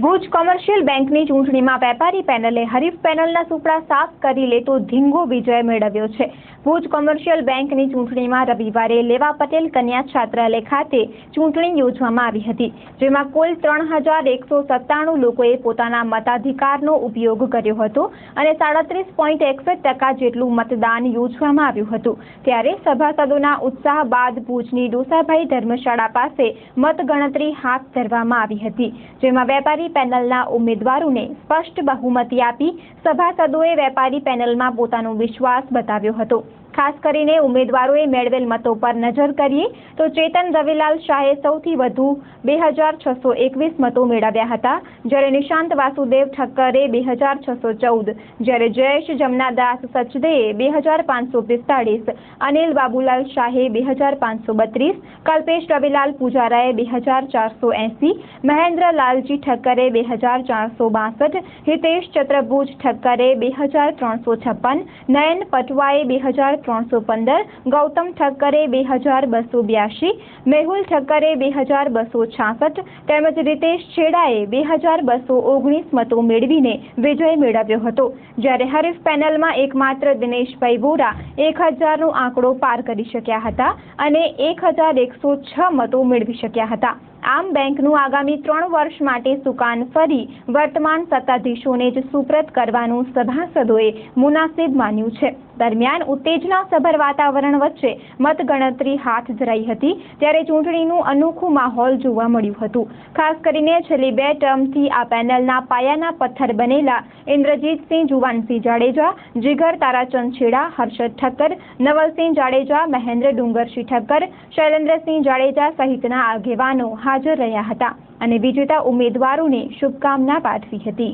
Bhuj commercial બેંકની ચૂંટણીમાં વેપારી પેનલે હરીફ પેનલના સુપડા સાફ કરી લેતો ધીંગો વિજય મેળવ્યો છે। ભુજ કોમર્શિયલ બેંકની ચૂંટણીમાં રવિવારે લેવા પટેલ કન્યા છાત્રાલય ખાતે ચૂંટણી યોજવામાં આવી હતી, જેમાં કુલ 3197 લોકોએ પોતાના મતાધિકારનો ઉપયોગ કર્યો હતો અને 37.61% જેટલું મતદાન યોજવામાં આવ્યું હતું। ત્યારે સભાસદોના ઉત્સાહ બાદ ભુજની ડોસાભાઈ ધર્મશાળા પાસે મતગણતરી હાથ ધરવામાં આવી હતી, જેમાં વેપારી પેનલના ઉમેદવારોને સ્પષ્ટ બહુમતી આપી સભાસદોએ વેપારી પેનલમાં પોતાનો વિશ્વાસ બતાવ્યો હતો। ખાસ કરીને ઉમેદવારોએ મેળવેલ મતો પર નજર કરીએ તો ચેતન રવિલાલ શાહે સૌથી વધુ 2621 મતો મેળવ્યા હતા, જ્યારે નિશાંત વાસુદેવ ઠક્કરે 2614, જ્યારે જયેશ જમનાદાસ સચદેએ 2545, અનિલ બાબુલાલ શાહે 2532, કલ્પેશ રવિલાલ પૂજારાએ 2480, મહેન્દ્ર લાલજી ઠક્કરે 2462, હિતેશ ચત્રભુજ ઠક્કરે 2356, નયન પટવાએ 2315, ગૌતમ ઠક્કરે 2282, મેહુલ ઠક્કરે 2266 તેમજ રીતેશ છેડાએ 2219 મતો મેળવીને વિજય મેળવ્યો હતો, જ્યારે હરીફ પેનલમાં એકમાત્ર દિનેશભાઈ વોરા 1000નો આંકડો પાર કરી શક્યા હતા અને 1106 મતો મેળવી શક્યા હતા। આમ બેંકનું આગામી 3 વર્ષ માટે સુકાન ફરી વર્તમાન સત્તાધીશોને જ સુપ્રત કરવાનું સભાસદોએ મુનાસિબ માન્યું છે। દરમિયાન ઉત્તેજનાસભર વાતાવરણ વચ્ચે મતગણતરી હાથ ધરાઈ હતી, ત્યારે ચૂંટણીનું અનોખું માહોલ જોવા મળ્યું હતું। ખાસ કરીને છેલ્લી 2 ટર્મથી આ પેનલના પાયાના પથ્થર બનેલા ઇન્દ્રજીતસિંહ જુવાનસિંહ જાડેજા, જીગર તારાચંદ છેડા, હર્ષદ ઠક્કર, નવલસિંહ જાડેજા, મહેન્દ્ર ડુંગરસિંહ ઠક્કર, શૈલેન્દ્રસિંહ જાડેજા સહિતના આગેવાનો હાજર રહ્યા હતા અને વિજેતા ઉમેદવારોને શુભકામના પાઠવી હતી।